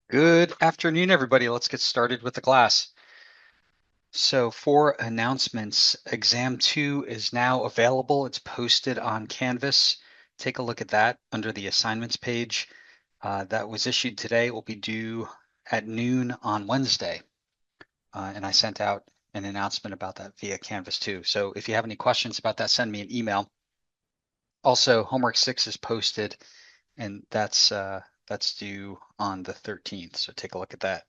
Good afternoon, everybody. Let's get started with the class. So for announcements, exam 2 is now available. It's posted on Canvas. Take a look at that under the assignments page. That was issued today. It will be due at noon on Wednesday. And I sent out an announcement about that via Canvas too. So if you have any questions about that, send me an email. Also, homework 6 is posted, and that's due on the 13th. So take a look at that.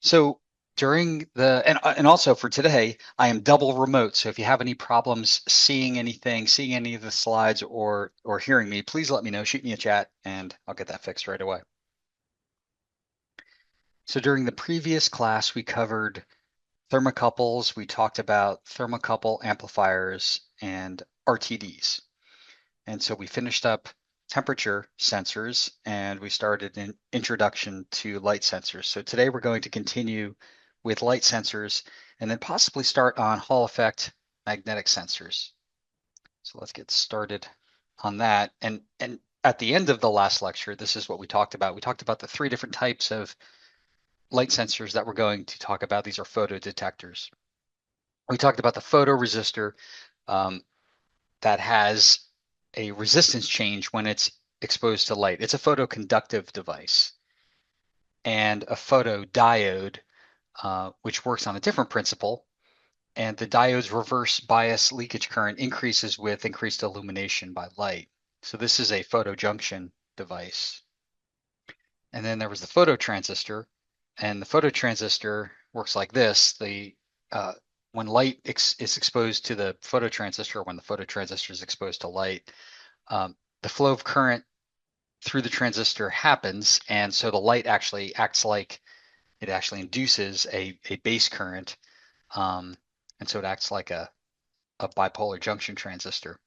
So during the and also for today, I am double remote. So if you have any problems seeing anything, seeing any of the slides or hearing me, please let me know. Shoot me a chat and I'll get that fixed right away. So during the previous class, we covered thermocouples. We talked about thermocouple amplifiers and RTDs. And so we finished up temperature sensors and we started an introduction to light sensors. So today we're going to continue with light sensors and then possibly start on Hall effect magnetic sensors. So let's get started on that. And at the end of the last lecture, this is what we talked about. We talked about the 3 different types of light sensors that we're going to talk about. These are photodetectors. We talked about the photoresistor that has a resistance change when it's exposed to light. It's a photoconductive device. And a photodiode, which works on a different principle, and the diode's reverse bias leakage current increases with increased illumination by light. So this is a photojunction device. And then there was the phototransistor, and the phototransistor works like this. When light is exposed to the phototransistor, when the phototransistor is exposed to light, the flow of current through the transistor happens, and so the light actually acts like it actually induces a base current, and so it acts like a bipolar junction transistor.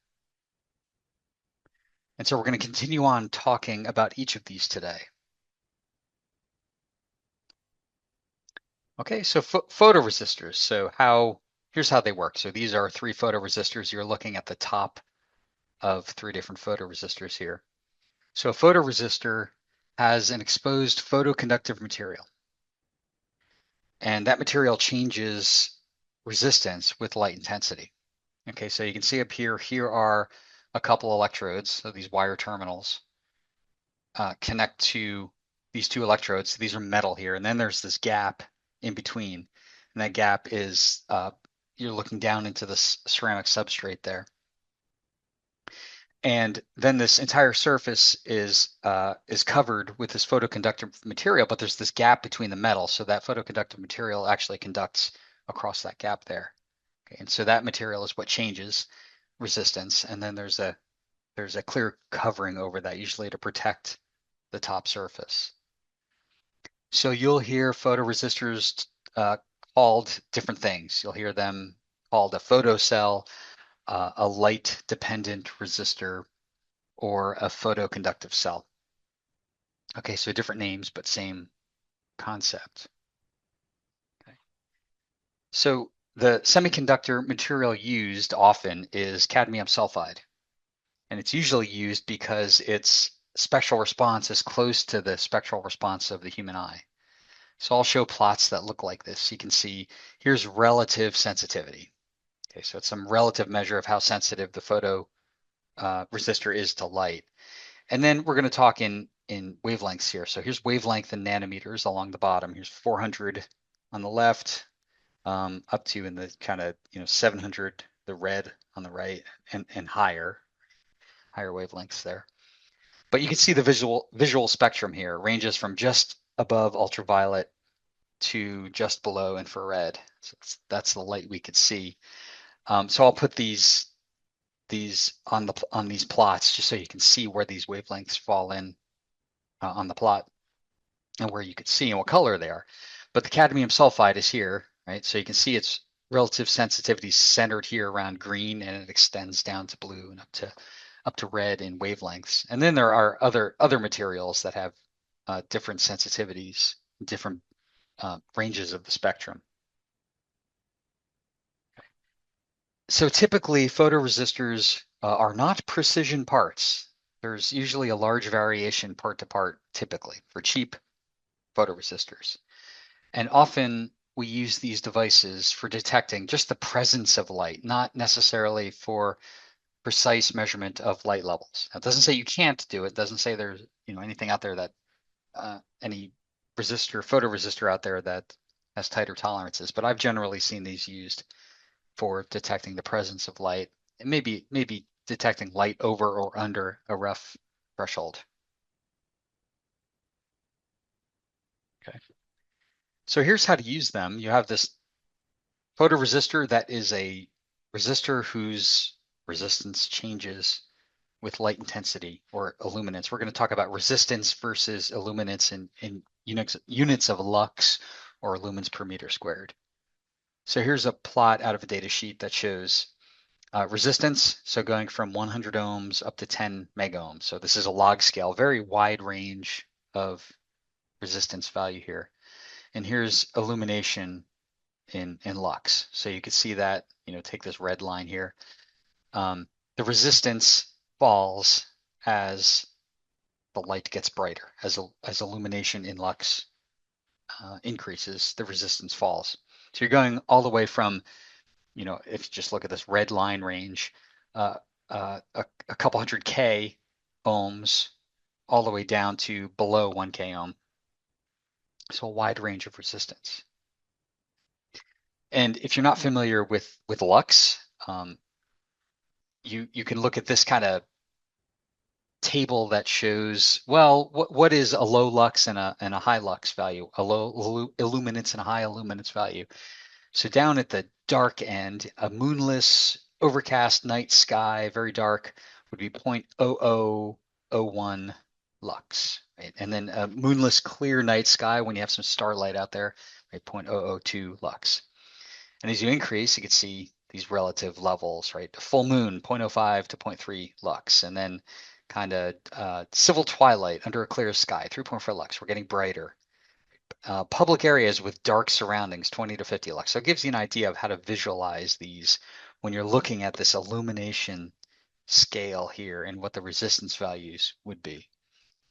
And so we're going to continue on talking about each of these today. Okay, so photoresistors. So here's how they work. So these are 3 photoresistors. You're looking at the top of 3 different photoresistors here. So a photoresistor has an exposed photoconductive material. And that material changes resistance with light intensity. Okay, so you can see up here, here are a couple electrodes, so these wire terminals connect to these 2 electrodes. So these are metal here, and then there's this gap in between, and that gap is you're looking down into the ceramic substrate there. And then this entire surface is covered with this photoconductive material, but there's this gap between the metal, so that photoconductive material actually conducts across that gap there. Okay, and so that material is what changes resistance, and then there's a clear covering over that, usually to protect the top surface. So you'll hear photoresistors called different things. You'll hear them called a photocell, a light-dependent resistor, or a photoconductive cell. Okay, so different names, but same concept. Okay. So the semiconductor material used often is cadmium sulfide, and it's usually used because its spectral response is close to the spectral response of the human eye. So I'll show plots that look like this. You can see here's relative sensitivity. Okay, so it's some relative measure of how sensitive the photo resistor is to light. And then we're going to talk in wavelengths here. So here's wavelength in nanometers along the bottom. Here's 400 on the left, up to in the kind of 700, the red on the right, and higher wavelengths there. But you can see the visual spectrum here. It ranges from just above ultraviolet to just below infrared. So that's the light we could see. So I'll put these on these plots just so you can see where these wavelengths fall in on the plot and where you could see and what color they are. But the cadmium sulfide is here, right? So you can see its relative sensitivity centered here around green, and it extends down to blue and up to red in wavelengths. And then there are other materials that have different sensitivities, different ranges of the spectrum. So typically photoresistors are not precision parts. There's usually a large variation part to part, typically, for cheap photoresistors. And often we use these devices for detecting just the presence of light, not necessarily for precise measurement of light levels. Now, it doesn't say you can't do it. It doesn't say there's anything out there that any photoresistor out there that has tighter tolerances. But I've generally seen these used for detecting the presence of light, and maybe detecting light over or under a rough threshold. Okay. So here's how to use them. You have this photoresistor that is a resistor whose resistance changes with light intensity or illuminance. We're going to talk about resistance versus illuminance in units of lux or lumens per meter squared. So here's a plot out of a data sheet that shows resistance, so going from 100 ohms up to 10 mega ohms. So this is a log scale, very wide range of resistance value here. And here's illumination in lux. So you can see that, take this red line here. The resistance falls as the light gets brighter. As illumination in lux increases, the resistance falls. So you're going all the way from, if you just look at this red line range, uh, a couple hundred K ohms all the way down to below 1K ohm. So a wide range of resistance. And if you're not familiar with lux, you can look at this kind of table that shows, well, what is a low lux and a high lux value, a low illuminance and a high illuminance value. So down at the dark end, a moonless, overcast night sky, very dark, would be 0.0001 lux. Right? And then a moonless, clear night sky, when you have some starlight out there, right, 0.002 lux. And as you increase, you can see these relative levels, right? Full moon, 0.05 to 0.3 lux. And then kind of civil twilight under a clear sky, 3.4 lux. We're getting brighter. Public areas with dark surroundings, 20 to 50 lux. So it gives you an idea of how to visualize these when you're looking at this illumination scale here and what the resistance values would be,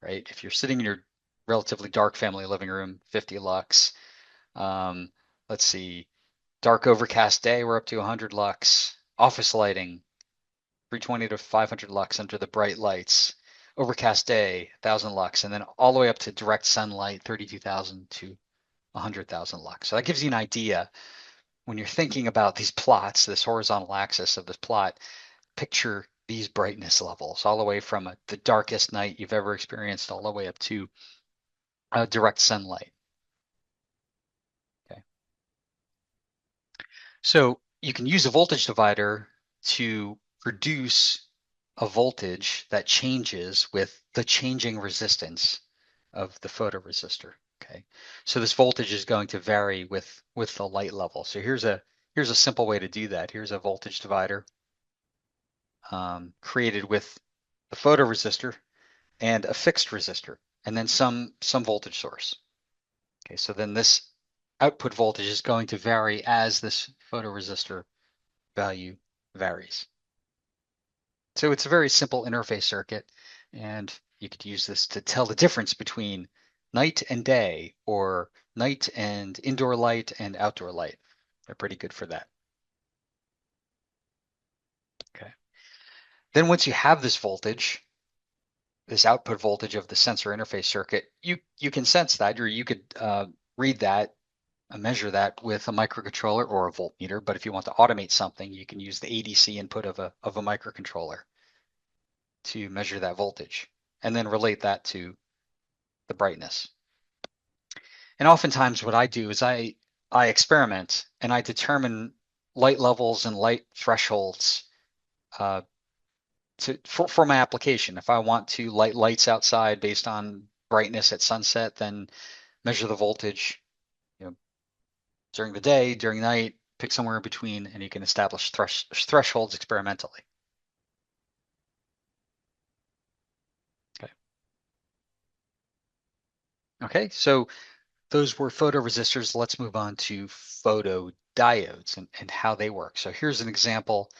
right? If you're sitting in your relatively dark family living room, 50 lux. Let's see, dark overcast day, we're up to 100 lux. Office lighting, 320 to 500 lux under the bright lights. Overcast day, 1,000 lux, and then all the way up to direct sunlight, 32,000 to 100,000 lux. So that gives you an idea when you're thinking about these plots, this horizontal axis of this plot, picture these brightness levels all the way from the darkest night you've ever experienced all the way up to direct sunlight. Okay. So you can use a voltage divider to produce a voltage that changes with the changing resistance of the photoresistor. Okay, so this voltage is going to vary with the light level. So here's a simple way to do that. Here's a voltage divider created with the photoresistor and a fixed resistor, and then some voltage source. Okay, so then this output voltage is going to vary as this photoresistor value varies. So it's a very simple interface circuit, and you could use this to tell the difference between night and day, or night and indoor light and outdoor light. They're pretty good for that. Okay. Then once you have this voltage, this output voltage of the sensor interface circuit, you can sense that, or you could read that, measure that with a microcontroller or a voltmeter. But if you want to automate something, you can use the ADC input of a microcontroller to measure that voltage and then relate that to the brightness. And oftentimes what I do is I experiment and I determine light levels and light thresholds uh, for my application. If I want to light lights outside based on brightness at sunset, then measure the voltage, during the day, during night, pick somewhere in between, and you can establish thresholds experimentally. Okay. Okay, so those were photoresistors. Let's move on to photodiodes and how they work. So here's an example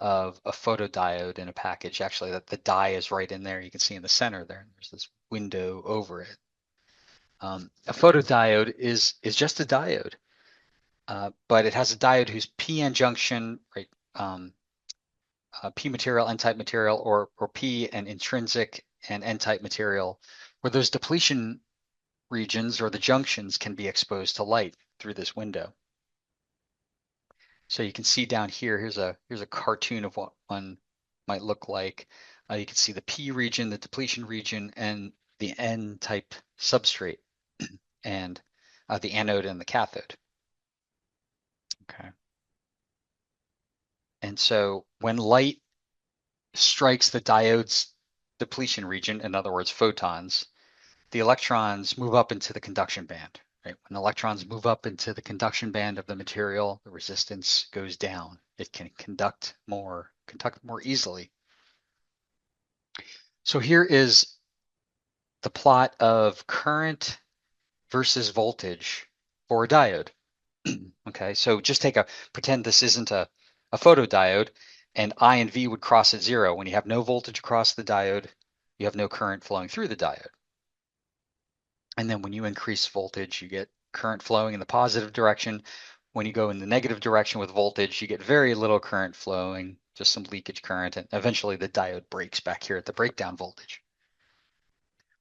of a photodiode in a package. Actually, that the die is right in there. You can see in the center there. There's this window over it. A photodiode is just a diode, but it has a diode whose p-n junction, right? P material, n-type material, or P and intrinsic and n-type material, where those depletion regions or the junctions can be exposed to light through this window. So you can see down here, here's a cartoon of what one might look like. You can see the P region, the depletion region, and the N-type substrate, and the anode and the cathode. Okay. And so when light strikes the diode's depletion region, in other words, photons, the electrons move up into the conduction band. Right? When electrons move up into the conduction band of the material, the resistance goes down. It can conduct more easily. So here is the plot of current versus voltage for a diode. Okay, so just pretend this isn't a photodiode, and I and V would cross at 0. When you have no voltage across the diode, you have no current flowing through the diode. And then when you increase voltage, you get current flowing in the positive direction. When you go in the negative direction with voltage, you get very little current flowing, just some leakage current, and eventually the diode breaks back here at the breakdown voltage.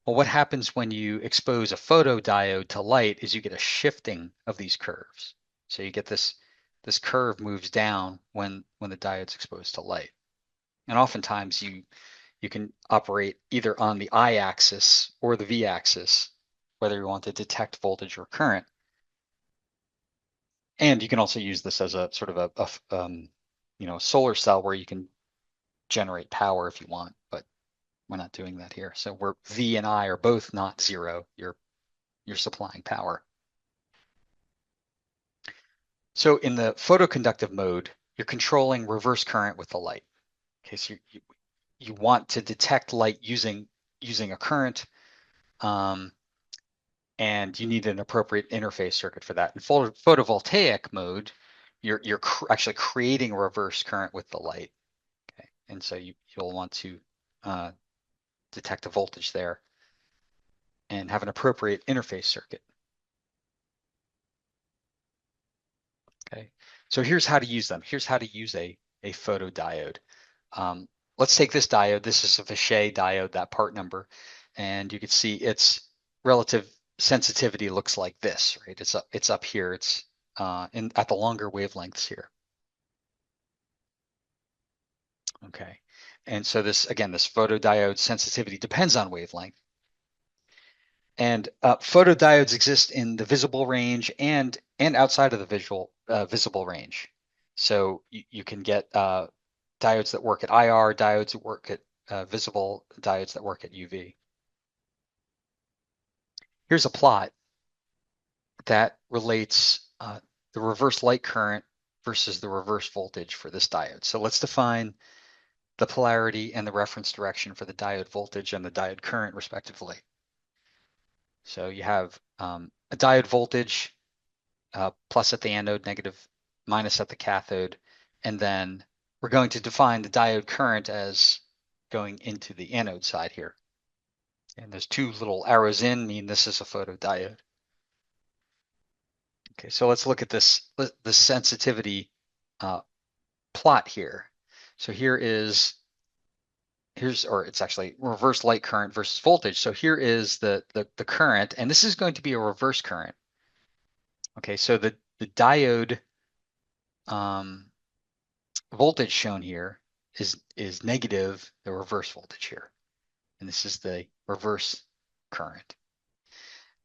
Well, what happens when you expose a photodiode to light is you get a shifting of these curves. So you get this curve moves down when the diode's exposed to light. And oftentimes you can operate either on the I-axis or the V-axis, whether you want to detect voltage or current. And you can also use this as a sort of a solar cell where you can generate power if you want, but we're not doing that here. So where V and I are both not 0, you're supplying power. So in the photoconductive mode, you're controlling reverse current with the light. Okay, so you want to detect light using a current, and you need an appropriate interface circuit for that. In photovoltaic mode, you're actually creating reverse current with the light. Okay, and so you'll want to detect a voltage there and have an appropriate interface circuit. Okay, so here's how to use them. Here's how to use a photodiode. Let's take this diode. This is a Vichet diode, that part number, and you can see its relative sensitivity looks like this, right? It's up here. It's at the longer wavelengths here. Okay, and so this photodiode sensitivity depends on wavelength. And photodiodes exist in the visible range and outside of the visible range. So you can get diodes that work at IR, diodes that work at visible, diodes that work at UV. Here's a plot that relates the reverse light current versus the reverse voltage for this diode. So let's define the polarity and the reference direction for the diode voltage and the diode current, respectively. So you have a diode voltage plus at the anode, negative minus at the cathode, and then we're going to define the diode current as going into the anode side here. And there's two little arrows in, mean this is a photodiode. Okay, so let's look at this the sensitivity plot here. So here's it's actually reverse light current versus voltage. So here is the current, and this is going to be a reverse current. Okay, so the diode voltage shown here is negative the reverse voltage here, and this is the reverse current.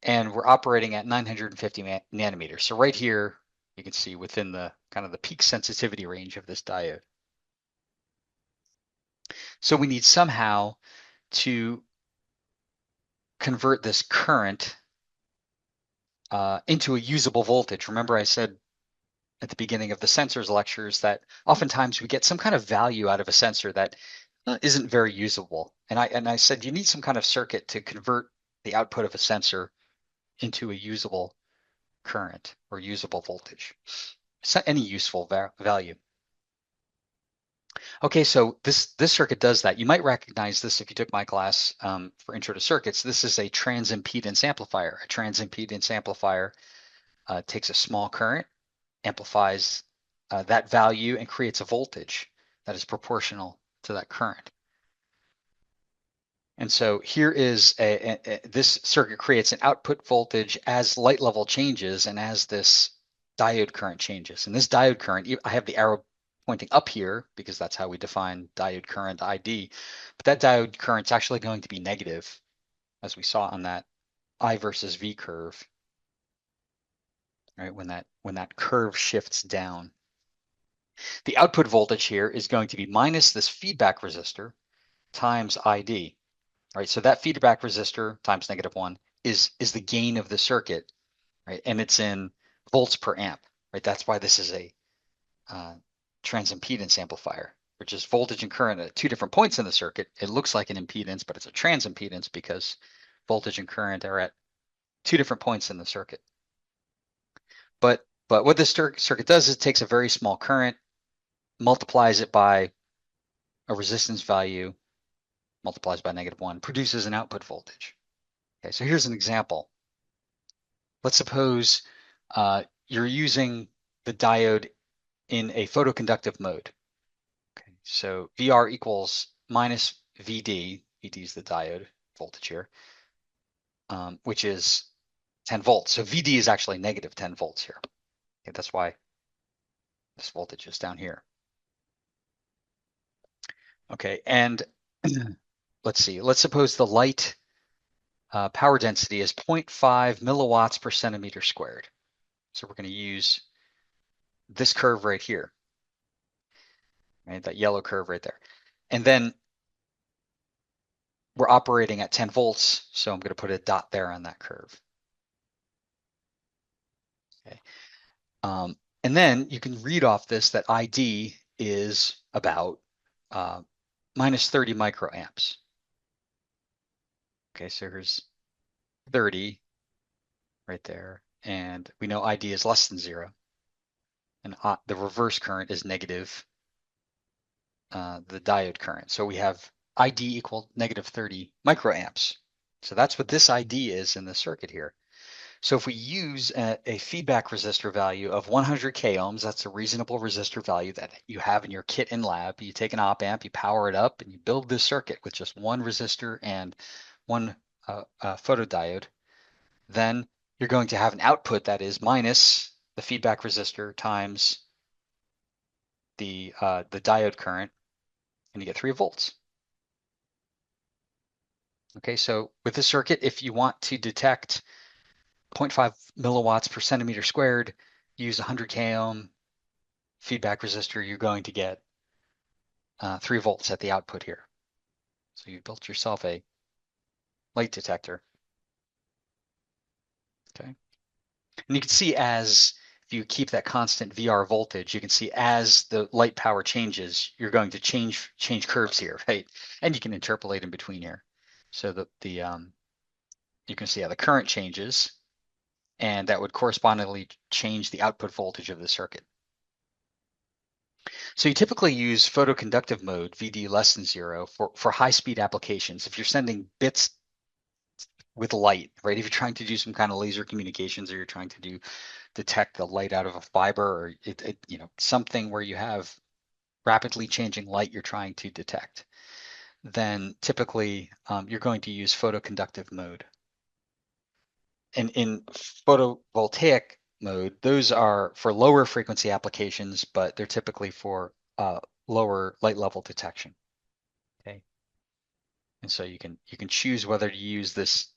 And we're operating at 950 nanometers. So right here, you can see within the kind of the peak sensitivity range of this diode. So we need somehow to convert this current into a usable voltage. Remember I said at the beginning of the sensors lectures that oftentimes we get some kind of value out of a sensor that isn't very usable. And I said you need some kind of circuit to convert the output of a sensor into a usable current or usable voltage. So any useful value. Okay, so this circuit does that. You might recognize this if you took my class for Intro to Circuits. This is a transimpedance amplifier. A transimpedance amplifier takes a small current, amplifies that value, and creates a voltage that is proportional to that current. And so here is this circuit creates an output voltage as light level changes and as this diode current changes. And this diode current, I have the arrow pointing up here because that's how we define diode current ID. But that diode current's actually going to be negative, as we saw on that I versus V curve, right? When that curve shifts down. The output voltage here is going to be minus this feedback resistor times ID. Right, so that feedback resistor times -1 is the gain of the circuit, right? And it's in volts per amp, right? That's why this is a transimpedance amplifier, which is voltage and current at two different points in the circuit. It looks like an impedance, but it's a transimpedance because voltage and current are at two different points in the circuit. But what this circuit does is it takes a very small current, multiplies it by a resistance value, multiplies by -1, produces an output voltage. Okay, so here's an example. Let's suppose you're using the diode in a photoconductive mode. Okay, so VR equals minus VD. VD is the diode voltage here, which is 10 volts. So VD is actually negative 10 volts here. Okay, that's why this voltage is down here. Okay, and let's see. Let's suppose the light power density is 0.5 milliwatts per centimeter squared. So we're going to use this curve right here, right? That yellow curve right there. And then we're operating at 10 volts, so I'm going to put a dot there on that curve. Okay. And then you can read off this that ID is about minus 30 microamps. Okay, so here's 30 right there, and we know ID is less than 0, and the reverse current is negative the diode current. So we have ID equal negative 30 microamps. So that's what this ID is in the circuit here. So if we use a feedback resistor value of 100 k ohms, that's a reasonable resistor value that you have in your kit in lab. You take an op amp, you power it up, and you build this circuit with just one resistor and one photodiode. Then you're going to have an output that is minus the feedback resistor times the diode current, and you get 3 volts. Okay, so with this circuit, if you want to detect 0.5 milliwatts per centimeter squared, use 100 k ohm feedback resistor, you're going to get 3 volts at the output here. So you've built yourself a light detector. Okay, and you can see if you keep that constant VR voltage, you can see as the light power changes, you're going to change curves here, right? And you can interpolate in between here. So you can see how the current changes, and that would correspondingly change the output voltage of the circuit. So you typically use photoconductive mode, VD less than 0, for high-speed applications. If you're sending bits with light, right? If you're trying to do some kind of laser communications, or you're trying to detect the light out of a fiber, or something where you have rapidly changing light you're trying to detect, then typically you're going to use photoconductive mode. And in photovoltaic mode, those are for lower frequency applications, but they're typically for lower light level detection. Okay, and so you can choose whether to use this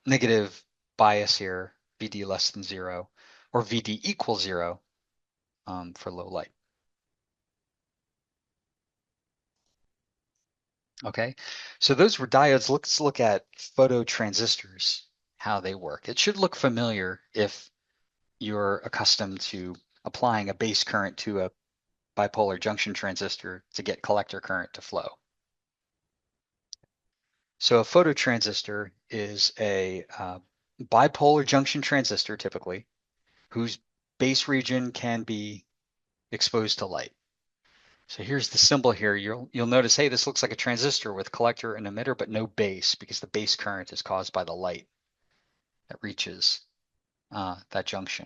negative bias here, VD less than 0, or VD equals 0 for low light. Okay, so those were diodes. Let's look at phototransistors, how they work. It should look familiar if you're accustomed to applying a base current to a bipolar junction transistor to get collector current to flow. So a phototransistor is a bipolar junction transistor, typically, whose base region can be exposed to light. So here's the symbol here. You'll notice, hey, this looks like a transistor with collector and emitter, but no base because the base current is caused by the light that reaches that junction.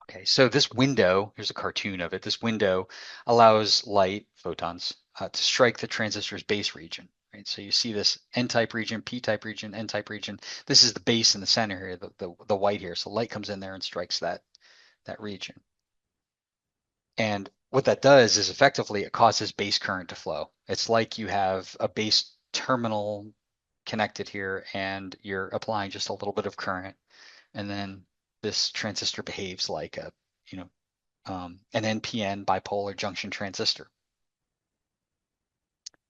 Okay, so this window, here's a cartoon of it. This window allows light, photons, to strike the transistor's base region. Right? So you see this N-type region, P-type region, N-type region. This is the base in the center here, the white here. So light comes in there and strikes that region. And what that does is effectively it causes base current to flow. It's like you have a base terminal connected here and you're applying just a little bit of current. And then this transistor behaves like a, you know, an NPN bipolar junction transistor.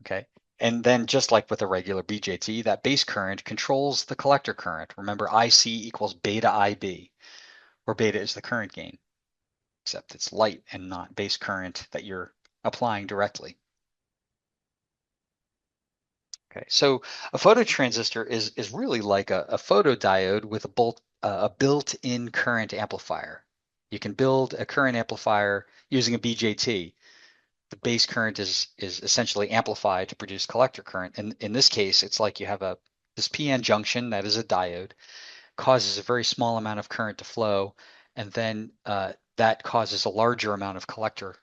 Okay. And then just like with a regular BJT, that base current controls the collector current. Remember, IC equals beta IB, where beta is the current gain, except it's light and not base current that you're applying directly. Okay, so a phototransistor is really like a photodiode with a built-in current amplifier. You can build a current amplifier using a BJT. The base current is essentially amplified to produce collector current. And in this case, it's like you have this PN junction that is a diode, causes a very small amount of current to flow, and then that causes a larger amount of collector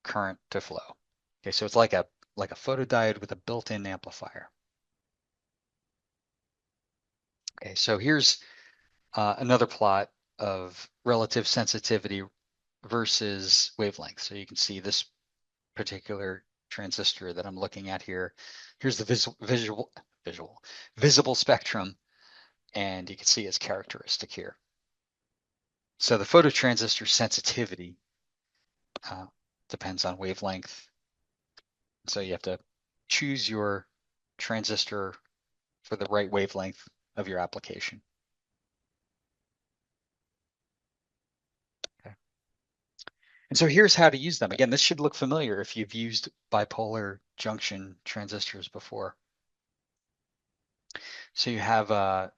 current to flow. Okay, so it's like a photodiode with a built-in amplifier. Okay, so here's another plot of relative sensitivity versus wavelength. So you can see this particular transistor that I'm looking at here. Here's the visible spectrum, and you can see its characteristic here. So the phototransistor sensitivity depends on wavelength. So you have to choose your transistor for the right wavelength of your application. Okay. And so here's how to use them. Again, this should look familiar if you've used bipolar junction transistors before. So you have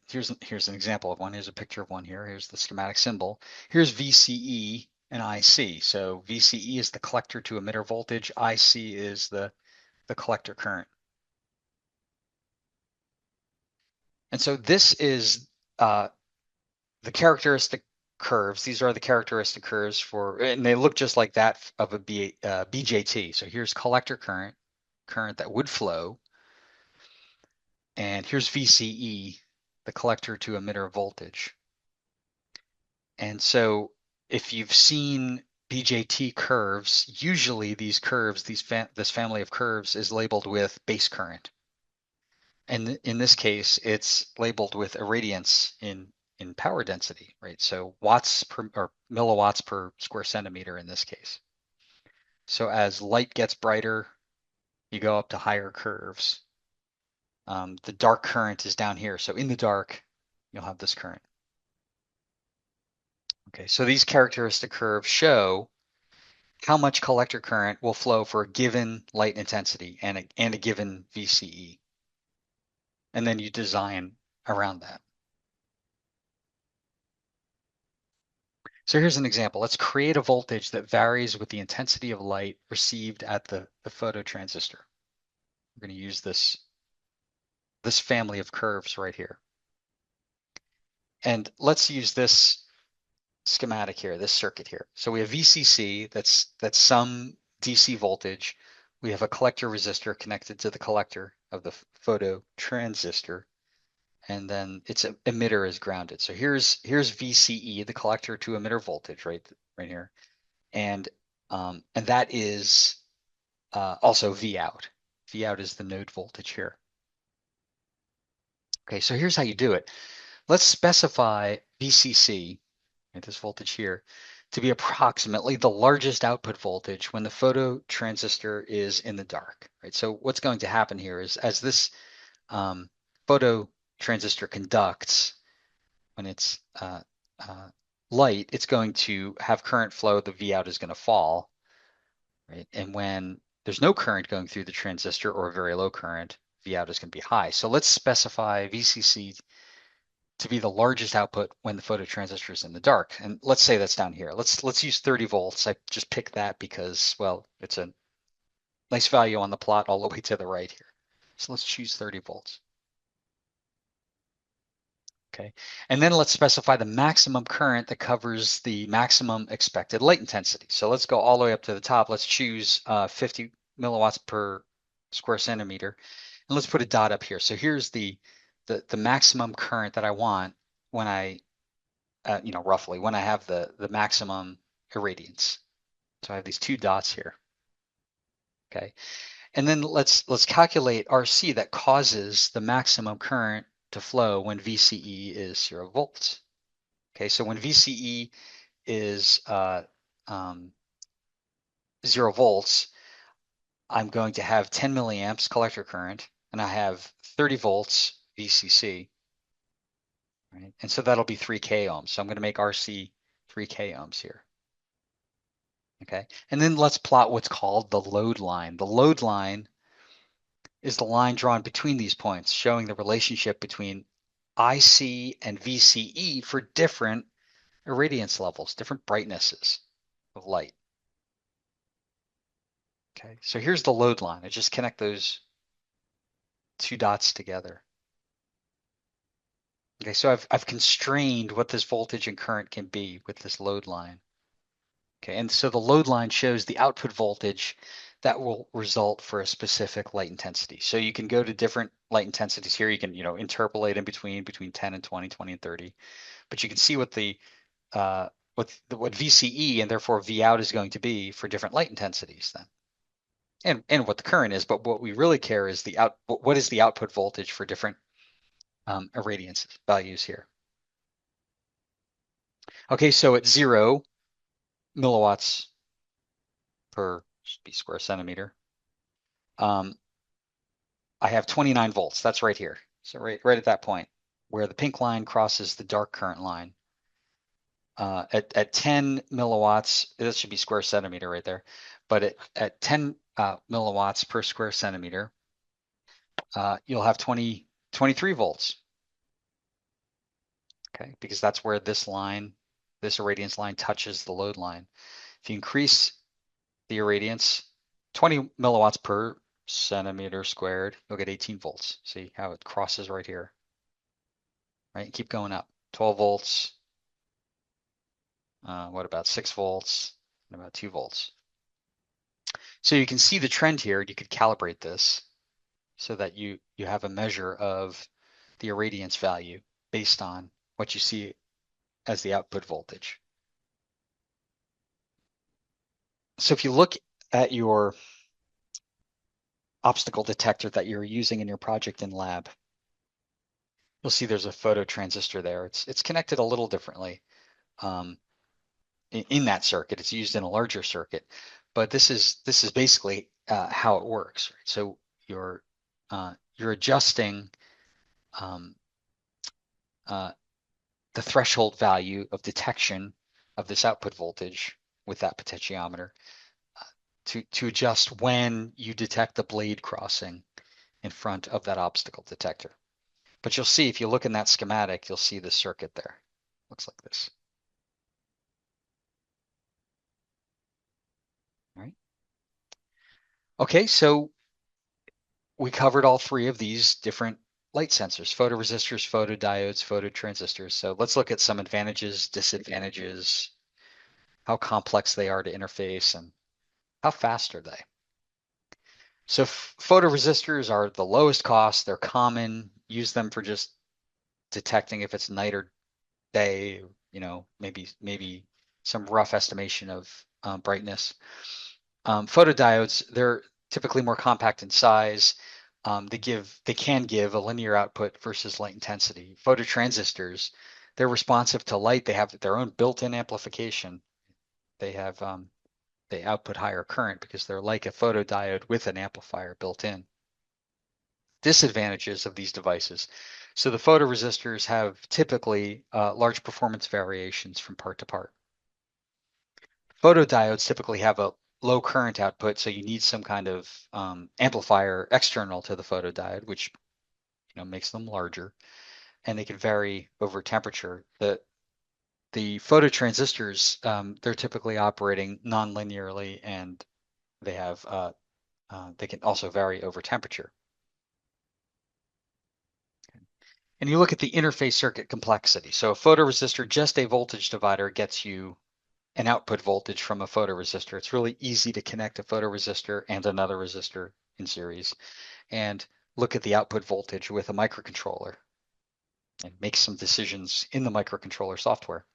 here's an example of one. Here's a picture of one here. Here's the schematic symbol. Here's VCE and IC. So VCE is the collector to emitter voltage. IC is the collector current. And so this is the characteristic curves. These are the characteristic curves for, and they look just like that of a BJT. So here's collector current that would flow. And here's VCE, the collector to emitter voltage. And so if you've seen BJT curves, usually these curves, this family of curves is labeled with base current. And in this case, it's labeled with irradiance in power density, right? So watts per or milliwatts per square centimeter in this case. So as light gets brighter, you go up to higher curves. The dark current is down here. So in the dark, you'll have this current. Okay, so these characteristic curves show how much collector current will flow for a given light intensity and a given VCE. And then you design around that. So here's an example. Let's create a voltage that varies with the intensity of light received at the phototransistor. We're going to use this family of curves right here. And let's use this schematic here, this circuit here. So we have VCC, that's some DC voltage. We have a collector resistor connected to the collector of the phototransistor, and then its emitter is grounded. So here's VCE, the collector to emitter voltage, right here, and that is also V out. V out is the node voltage here. Okay, so here's how you do it. Let's specify VCC, this voltage here, to be approximately the largest output voltage when the phototransistor is in the dark, right? So what's going to happen here is as this phototransistor conducts, when it's light, it's going to have current flow, the V out is going to fall, right? And when there's no current going through the transistor or very low current, V out is going to be high. So let's specify VCC to be the largest output when the phototransistor is in the dark. And let's say that's down here. Let's use 30 volts. I just picked that because, well, it's a nice value on the plot all the way to the right here. So let's choose 30 volts. Okay, and then let's specify the maximum current that covers the maximum expected light intensity. So let's go all the way up to the top. Let's choose 50 milliwatts per square centimeter, and let's put a dot up here. So here's the maximum current that I want when I, roughly when I have the maximum irradiance. So I have these two dots here. Okay, and then let's calculate RC that causes the maximum current to flow when VCE is 0 volts. Okay, so when VCE is um, 0 volts, I'm going to have 10 milliamps collector current, and I have 30 volts VCC, right? And so that'll be 3K ohms. So I'm going to make RC 3K ohms here. Okay, and then let's plot what's called the load line. The load line is the line drawn between these points, showing the relationship between IC and VCE for different irradiance levels, different brightnesses of light. Okay, so here's the load line. I just connect those two dots together. Okay, so I've constrained what this voltage and current can be with this load line. Okay, and so the load line shows the output voltage that will result for a specific light intensity. So you can go to different light intensities here. You can, interpolate in between 10 and 20, 20 and 30. But you can see what what VCE and therefore V out is going to be for different light intensities then. And what the current is, but what we really care is what is the output voltage for different irradiance values here. Okay, so at 0 milliwatts per square centimeter, I have 29 volts. That's right here. So right at that point where the pink line crosses the dark current line. At 10 milliwatts, this should be square centimeter right there, but at 10 milliwatts per square centimeter, you'll have 23 volts. Okay, because that's where this irradiance line touches the load line. If you increase the irradiance 20 milliwatts per centimeter squared, you'll get 18 volts. See how it crosses right here, right? Keep going up. 12 volts. What about 6 volts? And about 2 volts. So you can see the trend here. You could calibrate this so that you have a measure of the irradiance value based on what you see as the output voltage. So if you look at your obstacle detector that you're using in your project in lab, you'll see there's a phototransistor there. It's connected a little differently in that circuit. It's used in a larger circuit, but this is basically how it works. Right? So you're adjusting the threshold value of detection of this output voltage with that potentiometer to adjust when you detect the blade crossing in front of that obstacle detector. But you'll see, if you look in that schematic, you'll see the circuit there. Looks like this. All right. Okay, so we covered all three of these different light sensors: photoresistors, photodiodes, phototransistors. So let's look at some advantages, disadvantages, how complex they are to interface, and how fast are they. So photoresistors are the lowest cost. They're common. Use them for just detecting if it's night or day, maybe some rough estimation of brightness. Photodiodes, they're typically more compact in size. They can give a linear output versus light intensity. Phototransistors, they're responsive to light. They have their own built-in amplification. They output higher current because they're like a photodiode with an amplifier built in. Disadvantages of these devices. So the photoresistors have typically large performance variations from part to part. Photodiodes typically have a low current output, so you need some kind of amplifier external to the photodiode, which makes them larger. and they can vary over temperature. The phototransistors, they're typically operating non-linearly, and they have they can also vary over temperature. And you look at the interface circuit complexity. So a photoresistor, just a voltage divider, gets you an output voltage from a photoresistor. It's really easy to connect a photoresistor and another resistor in series and look at the output voltage with a microcontroller and make some decisions in the microcontroller software.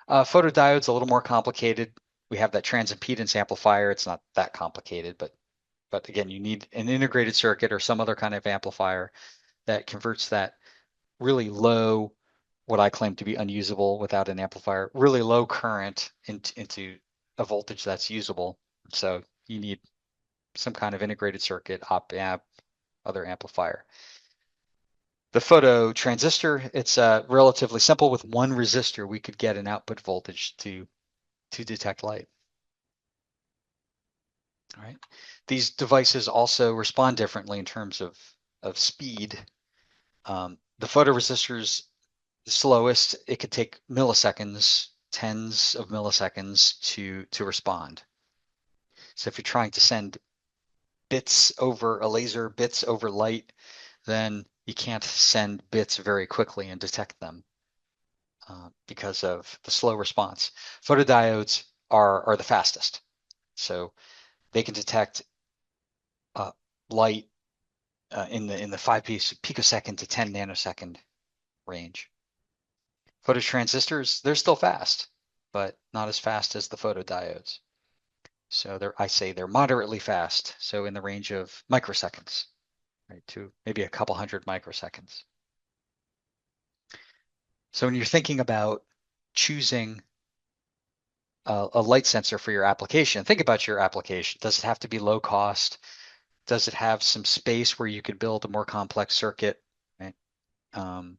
Photodiode's a little more complicated. We have that transimpedance amplifier. It's not that complicated, but again, you need an integrated circuit or some other kind of amplifier that converts that really low, what I claim to be unusable without an amplifier, really low current into a voltage that's usable. So you need some kind of integrated circuit, op amp, other amplifier. The photo transistor, it's relatively simple. With one resistor, we could get an output voltage to detect light. All right. These devices also respond differently in terms of speed. The photoresistors, the slowest, it could take milliseconds, tens of milliseconds to respond. So if you're trying to send bits over a laser, bits over light, then you can't send bits very quickly and detect them because of the slow response. Photodiodes are the fastest. So they can detect uh, light in the 5 picosecond to 10 nanosecond range. Phototransistors, they're still fast, but not as fast as the photodiodes. So I say they're moderately fast, so in the range of microseconds, right, to maybe a couple hundred microseconds. So when you're thinking about choosing a light sensor for your application, think about your application. Does it have to be low cost? Does it have some space where you could build a more complex circuit? Right? Um,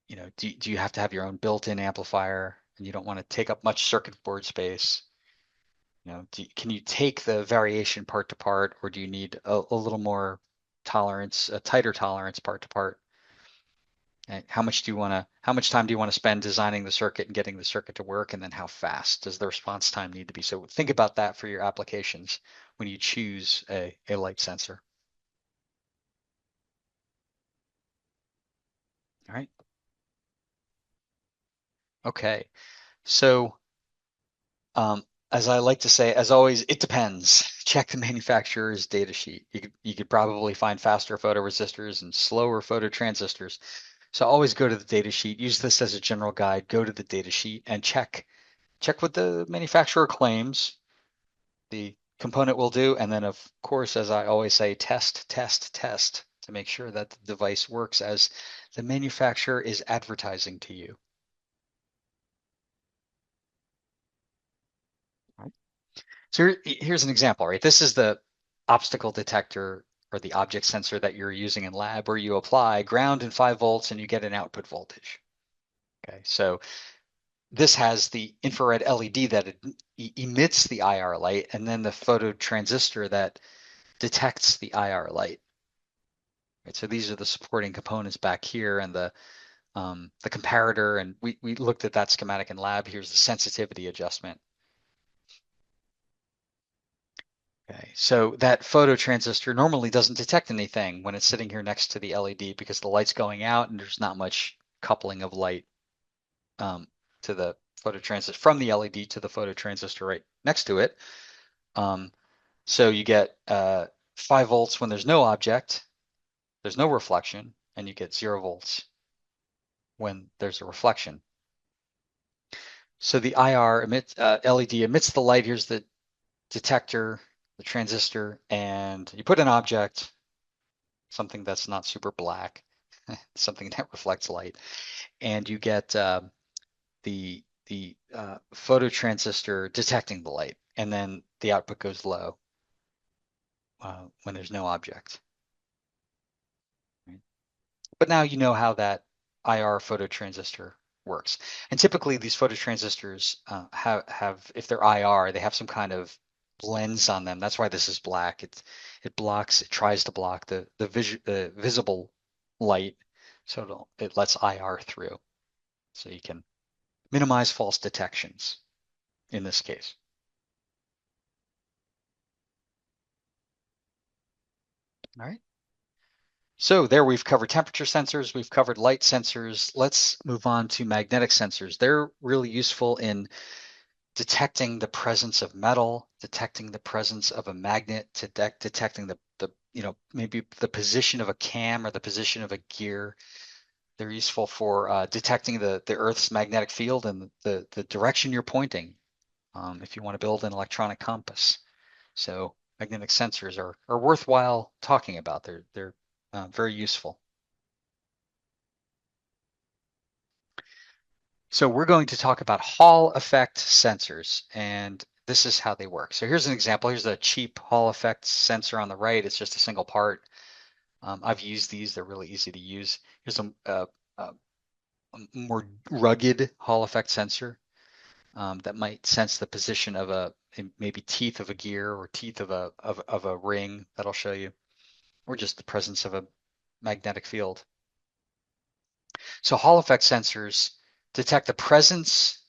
do you have to have your own built-in amplifier and you don't want to take up much circuit board space? Can you take the variation part to part, or do you need a little more tolerance, a tighter tolerance part to part? And how much time do you want to spend designing the circuit and getting the circuit to work? And then how fast does the response time need to be? So think about that for your applications when you choose a light sensor. All right. Okay. So, as I like to say, as always, it depends. Check the manufacturer's data sheet. You could probably find faster photoresistors and slower phototransistors. So always go to the data sheet. Use this as a general guide. Go to the data sheet and check what the manufacturer claims the component will do. And then, of course, as I always say, test, test, test to make sure that the device works as the manufacturer is advertising to you. Right. So here's an example, right? This is the obstacle detector or the object sensor that you're using in lab, where you apply ground and 5 volts and you get an output voltage. Okay, so this has the infrared LED that emits the IR light, and then the phototransistor that detects the IR light. Right, so these are the supporting components back here, and the comparator, and we looked at that schematic in lab. Here's the sensitivity adjustment. Okay, so that phototransistor normally doesn't detect anything when it's sitting here next to the LED because the light's going out and there's not much coupling of light to the phototransistor from the LED to the phototransistor right next to it. So you get 5 volts when there's no object, there's no reflection, and you get 0 volts when there's a reflection. So the IR LED emits the light. Here's the detector, the transistor, and you put an object, something that's not super black, something that reflects light, and you get the phototransistor detecting the light, and then the output goes low when there's no object. Right? But now you know how that IR phototransistor works. And typically these phototransistors have, if they're IR, they have some kind of lens on them. That's why this is black. It tries to block the visible light So it lets IR through. So you can minimize false detections in this case. All right. So there we've covered temperature sensors, we've covered light sensors. Let's move on to magnetic sensors. They're really useful in detecting the presence of metal, detecting the presence of a magnet, detecting maybe the position of a cam or the position of a gear. They're useful for detecting the Earth's magnetic field and the direction you're pointing if you want to build an electronic compass. So magnetic sensors are worthwhile talking about. They're very useful. So we're going to talk about Hall effect sensors, and this is how they work. So here's an example. Here's a cheap Hall effect sensor on the right. It's just a single part. I've used these. They're really easy to use. Here's a more rugged Hall effect sensor that might sense the position of maybe teeth of a gear or teeth of a ring that'll show you, or just the presence of a magnetic field. So Hall effect sensors detect the presence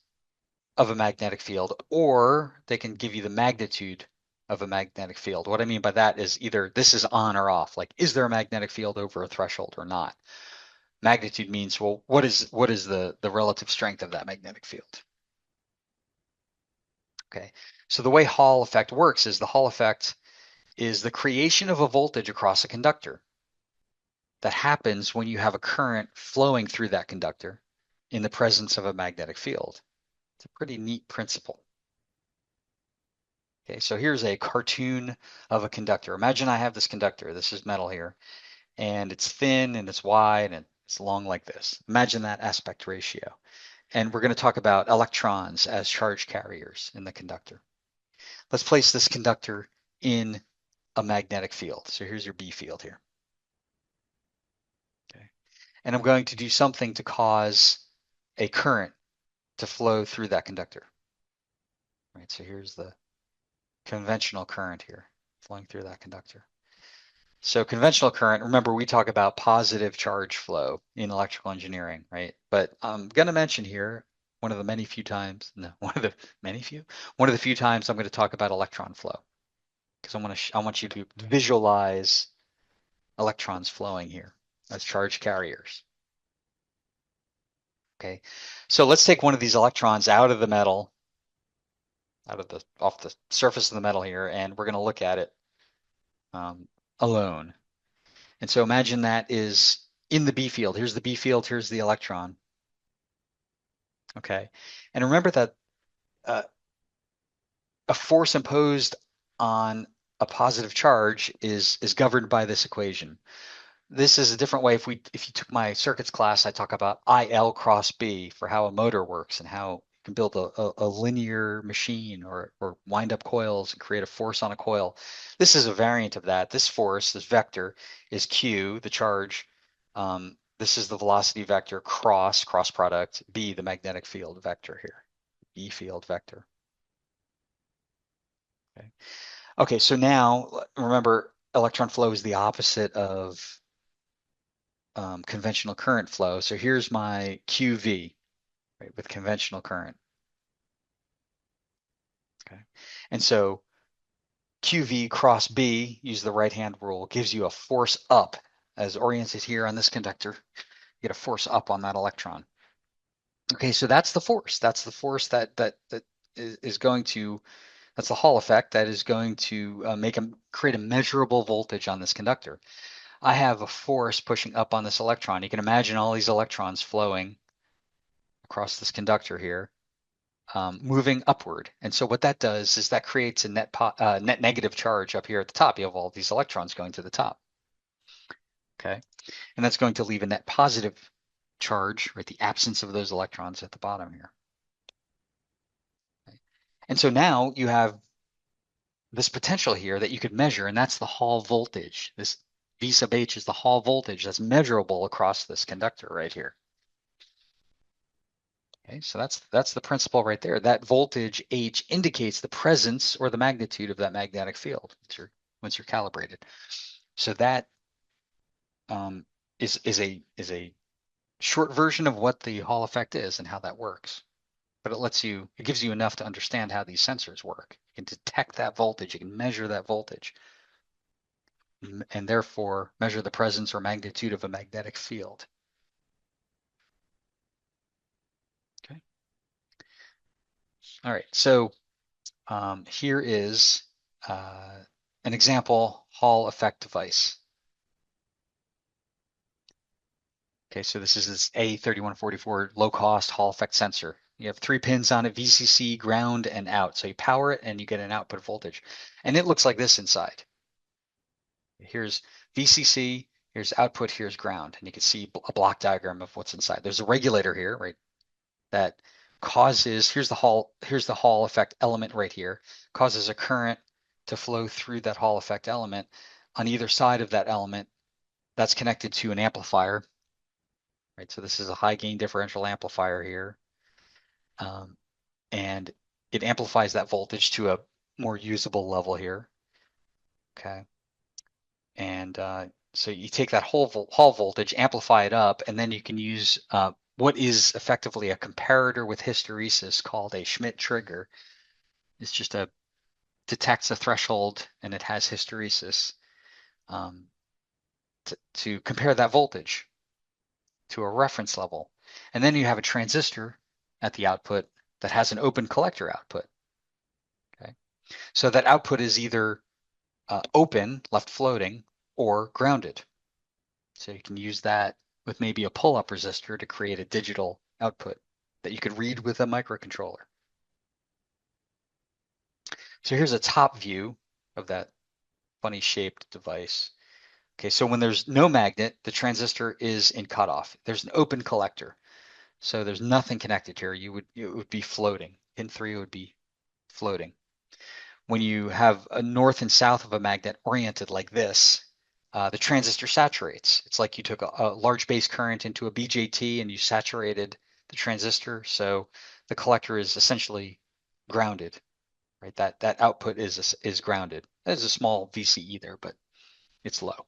of a magnetic field, or they can give you the magnitude of a magnetic field. What I mean by that is either this is on or off, like is there a magnetic field over a threshold or not? Magnitude means, well, what is the relative strength of that magnetic field? Okay, so the way Hall effect works is the Hall effect is the creation of a voltage across a conductor that happens when you have a current flowing through that conductor in the presence of a magnetic field. It's a pretty neat principle. Okay, so here's a cartoon of a conductor. Imagine I have this conductor. This is metal here, and it's thin and it's wide and it's long like this. Imagine that aspect ratio. And we're going to talk about electrons as charge carriers in the conductor. Let's place this conductor in a magnetic field. So here's your B field here. Okay. And I'm going to do something to cause a current to flow through that conductor. Right, so here's the conventional current here flowing through that conductor. So conventional current, remember we talk about positive charge flow in electrical engineering, right? But I'm going to mention here one of the many few times, no, one of the few times I'm going to talk about electron flow because I want you to visualize electrons flowing here as charge carriers. Okay, so let's take one of these electrons out of the metal, off the surface of the metal here, and we're going to look at it alone. And so imagine that is in the B field. Here's the B field, here's the electron. Okay. And remember that uh, a force imposed on a positive charge is governed by this equation. This is a different way. If you took my circuits class, I talk about IL cross B for how a motor works and how you can build a linear machine or wind up coils and create a force on a coil. This is a variant of that. This force, this vector, is Q, the charge. This is the velocity vector cross product, B, the magnetic field vector here, E field vector. Okay. Okay, so now remember electron flow is the opposite of conventional current flow. So here's my QV, right, with conventional current. Okay. And so QV cross B, use the right-hand rule, gives you a force up as oriented here on this conductor. You get a force up on that electron. Okay, so that's the force. That's the force that is going to, that's the Hall effect that is going to create a measurable voltage on this conductor. I have a force pushing up on this electron. You can imagine all these electrons flowing across this conductor here, moving upward. And so what that does is that creates a net negative charge up here at the top. You have all these electrons going to the top. Okay, and that's going to leave a net positive charge, right? The absence of those electrons at the bottom here. Okay. And so now you have this potential here that you could measure, and that's the Hall voltage. This V sub H is the Hall voltage that's measurable across this conductor right here. Okay, so that's the principle right there. That voltage H indicates the presence or the magnitude of that magnetic field once you're calibrated. So that is a short version of what the Hall effect is and how that works. But it gives you enough to understand how these sensors work. You can detect that voltage, you can measure that voltage, and therefore measure the presence or magnitude of a magnetic field. Okay. All right. So here is uh, an example Hall effect device. Okay, so this is this A3144 low-cost Hall effect sensor. You have 3 pins on it, VCC, ground, and out. So you power it and you get an output voltage. And it looks like this inside. Here's VCC, here's output, here's ground. And you can see a block diagram of what's inside. There's a regulator here, right? That causes, here's the Hall effect element right here, causes a current to flow through that Hall effect element. On either side of that element, that's connected to an amplifier, right? So this is a high gain differential amplifier here. Um, and it amplifies that voltage to a more usable level here. Okay. And so you take that Hall voltage, amplify it up, and then you can use what is effectively a comparator with hysteresis called a Schmidt trigger. It's just detects a threshold and it has hysteresis um, to compare that voltage to a reference level. And then you have a transistor at the output that has an open collector output. Okay. So that output is either open, left floating, or grounded. So you can use that with maybe a pull-up resistor to create a digital output that you could read with a microcontroller. So here's a top view of that funny shaped device. Okay, so when there's no magnet, the transistor is in cutoff. There's an open collector. So there's nothing connected here. It would be floating. Pin 3 would be floating. When you have a north and south of a magnet oriented like this, the transistor saturates. It's like you took a large base current into a BJT and you saturated the transistor. So the collector is essentially grounded, right? That output is grounded. There's a small VCE there, but it's low.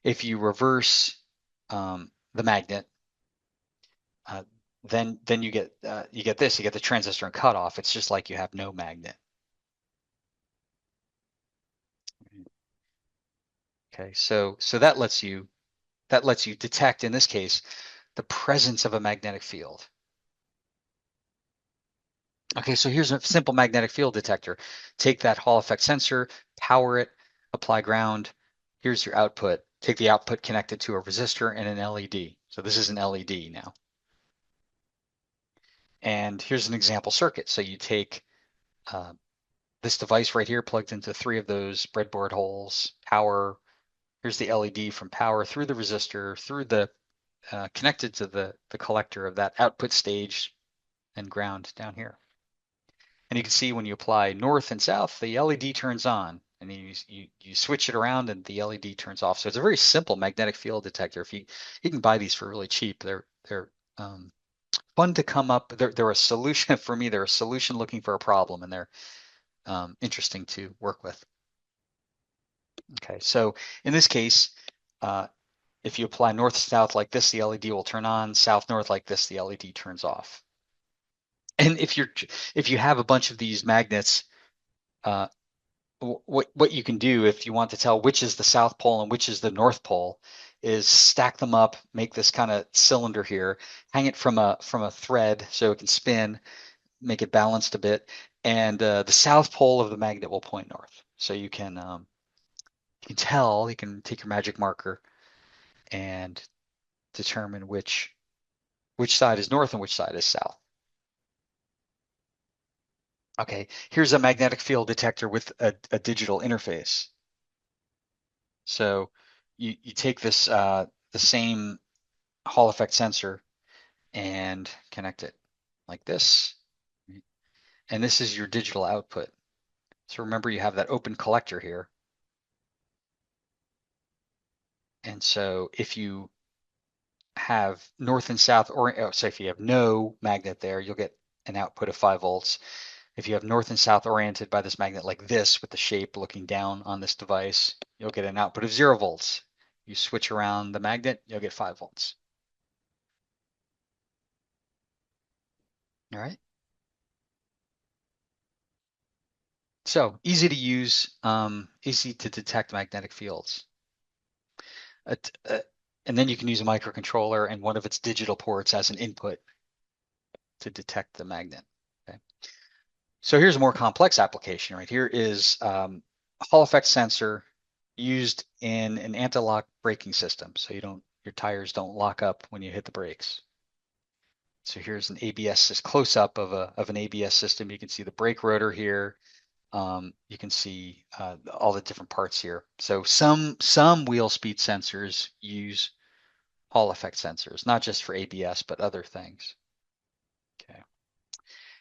If you reverse the magnet, uh, then you get this. You get the transistor in cutoff. It's just like you have no magnet. Okay, so that lets you detect, in this case, the presence of a magnetic field. Okay, so here's a simple magnetic field detector. Take that Hall effect sensor, power it, apply ground. Here's your output. Take the output, connect it to a resistor and an LED. So this is an LED now. And here's an example circuit. So you take uh, this device right here plugged into 3 of those breadboard holes, power. Here's the LED from power through the resistor, through the connected to the collector of that output stage and ground down here. And you can see when you apply north and south, the LED turns on, and you switch it around and the LED turns off. So it's a very simple magnetic field detector. If you can buy these for really cheap. They're fun to come up. They're a solution for me. They're a solution looking for a problem, and they're interesting to work with. Okay, so in this case, if you apply north-south like this, the LED will turn on. South-north like this, the LED turns off. And if you have a bunch of these magnets, uh, what you can do if you want to tell which is the South Pole and which is the North Pole is stack them up, make this kind of cylinder here, hang it from a thread so it can spin, make it balanced a bit, and the South Pole of the magnet will point north. So you can tell, you can take your magic marker and determine which side is north and which side is south. Okay, here's a magnetic field detector with a digital interface. So you take this the same Hall effect sensor and connect it like this. And this is your digital output. So remember you have that open collector here. And so if you have north and south, or so if you have no magnet there, you'll get an output of 5 volts. If you have north and south oriented by this magnet like this with the shape looking down on this device, you'll get an output of 0 volts. You switch around the magnet, you'll get 5 volts. All right. So easy to use, easy to detect magnetic fields. Uh, t- uh, and then you can use a microcontroller and one of its digital ports as an input to detect the magnet. Okay. So here's a more complex application right here is a Hall effect sensor used in an anti-lock braking system. So your tires don't lock up when you hit the brakes. So here's an ABS, this close up of an ABS system. You can see the brake rotor here. You can see all the different parts here. So some wheel speed sensors use Hall effect sensors, not just for ABS, but other things. Okay.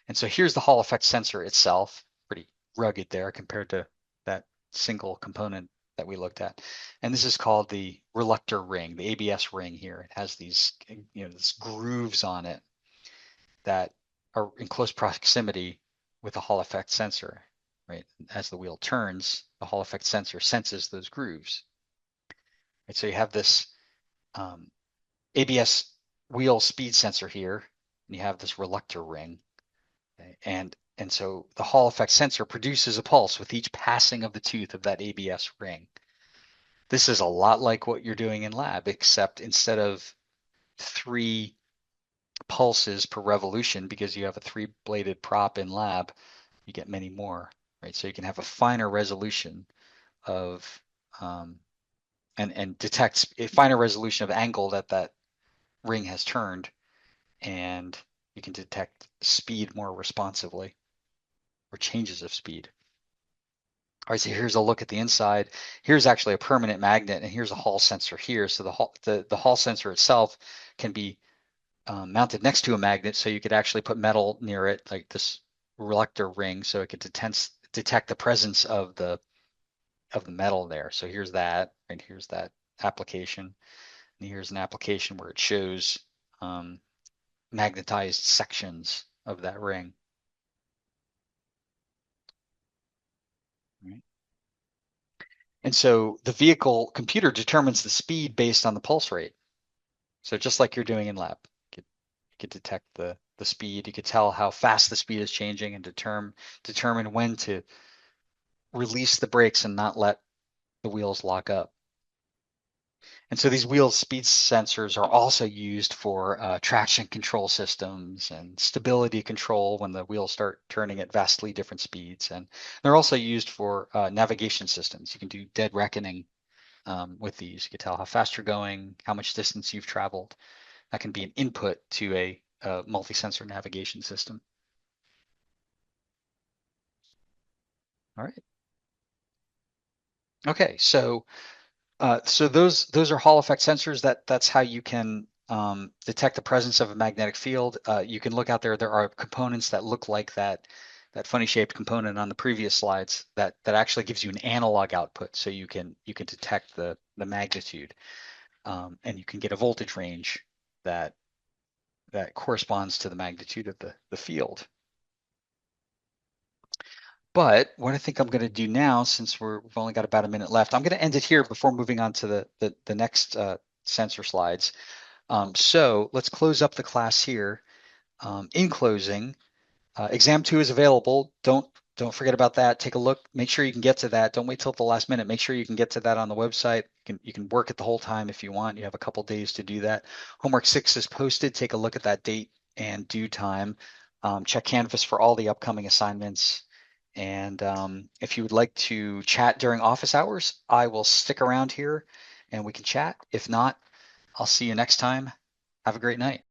And so here's the Hall effect sensor itself, pretty rugged there compared to that single component that we looked at. And this is called the reluctor ring, the ABS ring here. It has these grooves on it that are in close proximity with the Hall effect sensor, right? As the wheel turns, the Hall effect sensor senses those grooves. Right? So you have this um, ABS wheel speed sensor here, and you have this reluctor ring. Okay? And so the Hall effect sensor produces a pulse with each passing of the tooth of that ABS ring. This is a lot like what you're doing in lab, except instead of 3 pulses per revolution, because you have a 3-bladed prop in lab, you get many more, right? So you can have a finer resolution of and detects a finer resolution of angle that ring has turned, and you can detect speed more responsively or changes of speed. All right, so here's a look at the inside. Here's actually a permanent magnet, and here's a Hall sensor here. So the Hall sensor itself can be mounted next to a magnet, so you could actually put metal near it, like this reluctor ring, so it could detect the presence of the metal there. So here's that, and here's that application. And here's an application where it shows um, magnetized sections of that ring. Right? And so the vehicle computer determines the speed based on the pulse rate. So just like you're doing in lab, you could detect the speed. You could tell how fast the speed is changing and determine when to release the brakes and not let the wheels lock up. And so these wheel speed sensors are also used for traction control systems and stability control when the wheels start turning at vastly different speeds. And they're also used for navigation systems. You can do dead reckoning with these. You can tell how fast you're going, how much distance you've traveled. That can be an input to a multi-sensor navigation system. All right. Okay, so those are Hall effect sensors. That's how you can detect the presence of a magnetic field. You can look out there. There are components that look like that funny shaped component on the previous slides that actually gives you an analog output, so you can detect the magnitude, and you can get a voltage range that that corresponds to the magnitude of the field. But what I think I'm going to do now, since we've only got about a minute left, I'm going to end it here before moving on to the next sensor slides. So let's close up the class here. In closing, exam 2 is available. Don't forget about that. Take a look. Make sure you can get to that. Don't wait till the last minute. Make sure you can get to that on the website. You can work it the whole time if you want. You have a couple days to do that. Homework 6 is posted. Take a look at that date and due time. Check Canvas for all the upcoming assignments. And if you would like to chat during office hours, I will stick around here and we can chat. If not, I'll see you next time. Have a great night.